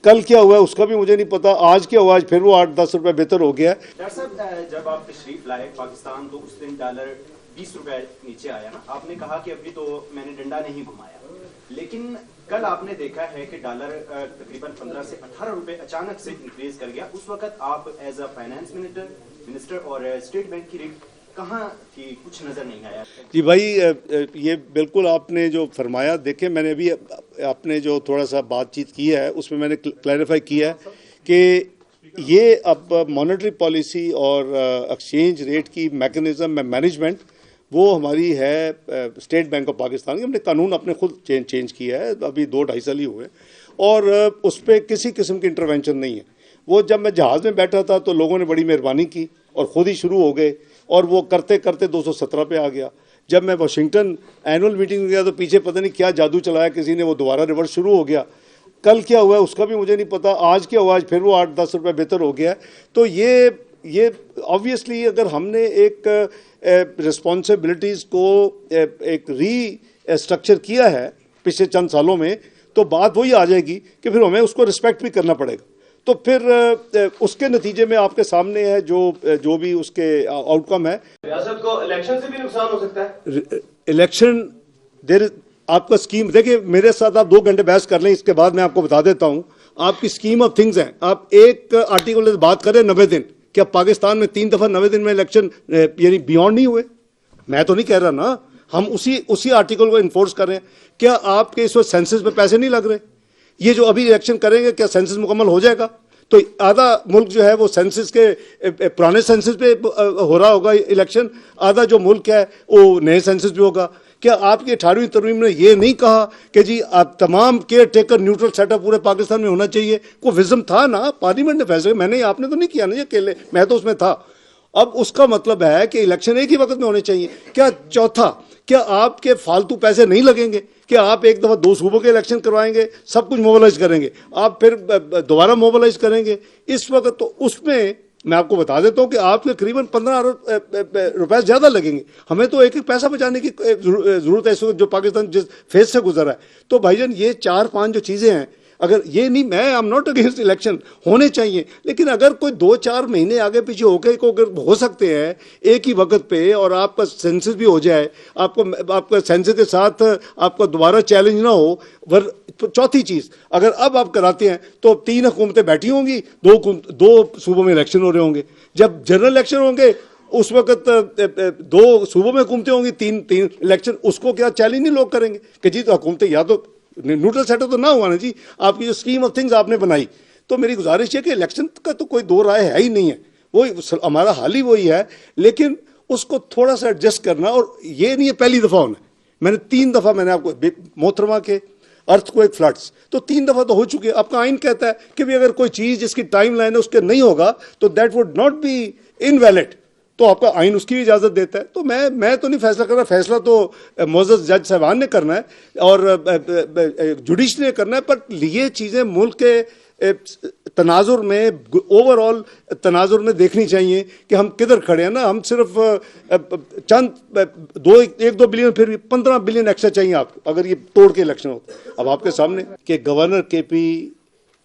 कल क्या हुआ है उसका भी मुझे नहीं पता, आज क्या हुआ, आज फिर वो 8-10 रुपए बेहतर हो गया। डॉक्टर साहब, जब आप तशरीफ लाए पाकिस्तान तो उस दिन डॉलर 20 रुपए नीचे आया ना, आपने कहा कि अभी तो मैंने डंडा नहीं घुमाया, लेकिन कल आपने देखा है कि डॉलर तकरीबन 15 से 18 रुपए अचानक से इंक्रीज कर गया। उस वक्त आप एज अ फाइनेंस मिनिस्टर और स्टेट बैंक की रेट कहाँ थी, कुछ नजर नहीं आया। जी भाई, ये बिल्कुल आपने जो फरमाया, देखें मैंने अभी आपने जो थोड़ा सा बातचीत की है उसमें मैंने क्लैरिफाई किया है कि ये अब मॉनेटरी पॉलिसी और एक्सचेंज रेट की मैकेनिज्म मैनेजमेंट वो हमारी है स्टेट बैंक ऑफ पाकिस्तान की। हमने कानून अपने खुद चेंज किया है, अभी 2-2.5 साल ही हुए, और उस पर किसी किस्म की इंटरवेंशन नहीं है। वो जब मैं जहाज़ में बैठा था तो लोगों ने बड़ी मेहरबानी की और ख़ुद ही शुरू हो गए, और वो करते करते 217 पे आ गया। जब मैं वाशिंगटन एनुअल मीटिंग में गया तो पीछे पता नहीं क्या जादू चलाया किसी ने, वो दोबारा रिवर्स शुरू हो गया। कल क्या हुआ है उसका भी मुझे नहीं पता, आज क्या हुआ, आज फिर वो 8-10 रुपये बेहतर हो गया। तो ये ऑब्वियसली अगर हमने एक रिस्पॉन्सिबिलिटीज़ को एक रीस्ट्रक्चर किया है पिछले चंद सालों में, तो बात वही आ जाएगी कि फिर हमें उसको रिस्पेक्ट भी करना पड़ेगा। तो फिर उसके नतीजे में आपके सामने है जो भी उसके आउटकम है। रियासत को इलेक्शन से भी नुकसान हो सकता है। इलेक्शन देर आपका स्कीम, देखिए मेरे साथ आप 2 घंटे बहस कर लें, इसके बाद मैं आपको बता देता हूं आपकी स्कीम ऑफ थिंग्स है। आप एक आर्टिकल से बात करें 90 दिन, क्या पाकिस्तान में 3 दफा 90 दिन में इलेक्शन यानी बियॉन्ड नहीं हुए? मैं तो नहीं कह रहा ना, हम उसी आर्टिकल को इन्फोर्स कर रहे हैं। क्या आपके इस वक्त सेंसस पे पैसे नहीं लग रहे? ये जो अभी इलेक्शन करेंगे क्या सेंसस मुकम्मल हो जाएगा? तो आधा मुल्क जो है वो सेंसस के पुराने सेंसस पे हो रहा होगा इलेक्शन, आधा जो मुल्क है वो नए सेंसस पे होगा। क्या आपकी 18वीं तरमीम ने ये नहीं कहा कि जी आप तमाम केयर टेकर न्यूट्रल सेटअप पूरे पाकिस्तान में होना चाहिए? कोई विजन था ना, पार्लियामेंट ने फैसले, मैंने आपने तो नहीं किया ना ये अकेले, मैं तो उसमें था। अब उसका मतलब है कि इलेक्शन एक ही वक्त में होने चाहिए। क्या चौथा, क्या आपके फालतू पैसे नहीं लगेंगे? क्या आप एक दफ़ा 2 सूबों के इलेक्शन करवाएंगे, सब कुछ मोबिलाइज करेंगे, आप फिर दोबारा मोबिलाइज करेंगे? इस वक्त तो उसमें मैं आपको बता देता हूं कि आपके करीबन 15 रुपए ज़्यादा लगेंगे। हमें तो एक एक पैसा बचाने की ज़रूरत है इस वक्त जो पाकिस्तान जिस फेज से गुजरा है। तो भाईजान ये 4-5 जो चीज़ें हैं, अगर ये नहीं, मैं I am not against election, होने चाहिए, लेकिन अगर कोई 2-4 महीने आगे पीछे होकर को अगर हो सकते हैं एक ही वक्त पे, और आपका सेंसस भी हो जाए, आपका सेंसस के साथ आपका दोबारा चैलेंज ना हो। चौथी चीज़, अगर अब आप कराते हैं तो 3 हुकूमतें बैठी होंगी, 2 सूबों में इलेक्शन हो रहे होंगे। जब जनरल इलेक्शन होंगे उस वक्त 2 सूबों में हुकूमतें होंगी, 3 इलेक्शन, उसको क्या चैलेंज नहीं लोग करेंगे कि जी तो हुकूमतें या तो न्यूट्रल सेटअप तो ना हुआ ना जी। आपकी जो स्कीम ऑफ थिंग्स आपने बनाई, तो मेरी गुजारिश है कि इलेक्शन का तो कोई 2 राय है ही नहीं है, वही हमारा हाल ही वही है, लेकिन उसको थोड़ा सा एडजस्ट करना। और ये नहीं है पहली दफ़ा होना, मैंने 3 दफ़ा मैंने आपको मोहतरमा के अर्थक्वेक फ्लड्स तो 3 दफ़ा तो हो चुके हैं। आपका आइन कहता है कि भी अगर कोई चीज़ जिसकी टाइम लाइन है उसके नहीं होगा तो that would not be invalid, तो आपका आइन उसकी भी इजाज़त देता है। तो मैं तो नहीं फैसला कर रहा, फैसला तो मोअज़्ज़ज़ जज साहबान ने करना है और जुडिशरी ने करना है। पर ये चीज़ें मुल्क के तनाजुर में, ओवरऑल तनाजुर में देखनी चाहिए कि हम किधर खड़े हैं ना। हम सिर्फ चंद 1-2 बिलियन, फिर भी 15 बिलियन एक्स्ट्रा चाहिए आपको अगर ये तोड़ के इलेक्शन हो। अब आपके सामने कि governor KP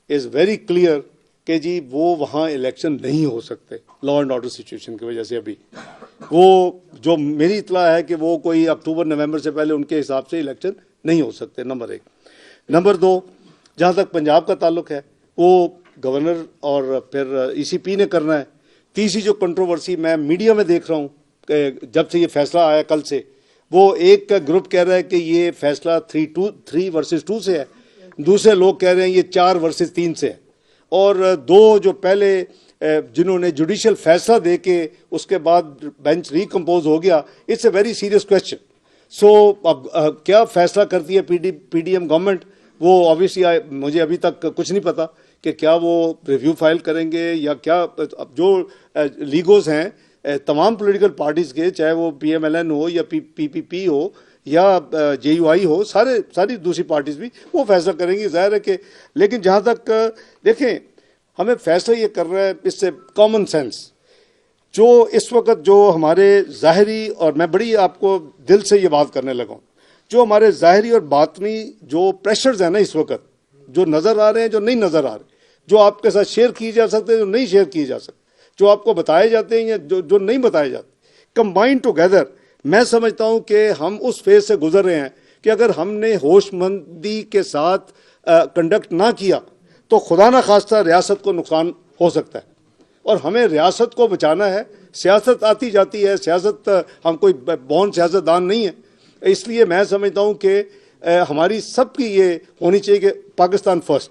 is very clear कि जी वो वहाँ इलेक्शन नहीं हो सकते लॉ एंड ऑर्डर सिचुएशन की वजह से। अभी वो जो मेरी इतला है कि वो कोई अक्टूबर-नवंबर से पहले उनके हिसाब से इलेक्शन नहीं हो सकते, नंबर 1। नंबर 2, जहाँ तक पंजाब का ताल्लुक है वो गवर्नर और फिर ECP ने करना है। तीसरी जो कंट्रोवर्सी मैं मीडिया में देख रहा हूँ जब से ये फैसला आया कल से, वो एक ग्रुप कह रहा है कि ये फैसला 3 वर्सेस 2 से है, दूसरे लोग कह रहे हैं ये 4 वर्सेस 3 से है, और 2 जो पहले जिन्होंने जुडिशियल फैसला दे के उसके बाद बेंच रिकम्पोज हो गया, it's a very serious question. So अब क्या फैसला करती है PDM गवर्नमेंट, वो ऑब्वियसली मुझे अभी तक कुछ नहीं पता कि क्या वो रिव्यू फाइल करेंगे या क्या। अब जो लीगोस हैं तमाम पॉलिटिकल पार्टीज़ के, चाहे वो PMLN हो या PPP हो या JUI हो, सारी दूसरी पार्टीज़ भी वो फैसला करेंगी, जाहिर है कि। लेकिन जहाँ तक देखें, हमें फैसला ये कर रहा है इससे कॉमन सेंस, जो इस वक्त जो हमारे ज़ाहरी, और मैं बड़ी आपको दिल से ये बात करने लगा हूँ, जो हमारे ज़ाहरी और बातनी जो प्रेशर्स हैं ना इस वक्त, जो नज़र आ रहे हैं, जो नहीं नज़र आ रहे, जो आपके साथ शेयर किए जा सकते हैं, जो नहीं शेयर किए जा सकते, जो आपको बताए जाते हैं या जो नहीं बताए जाते, कंबाइंड टुगेदर मैं समझता हूं कि हम उस फेज से गुजर रहे हैं कि अगर हमने होशमंदी के साथ कंडक्ट ना किया तो खुदा ना खास्ता रियासत को नुकसान हो सकता है। और हमें रियासत को बचाना है। सियासत आती जाती है, सियासत हम कोई बॉन्ड सियासतदान नहीं है, इसलिए मैं समझता हूं कि हमारी सबकी ये होनी चाहिए कि पाकिस्तान फर्स्ट।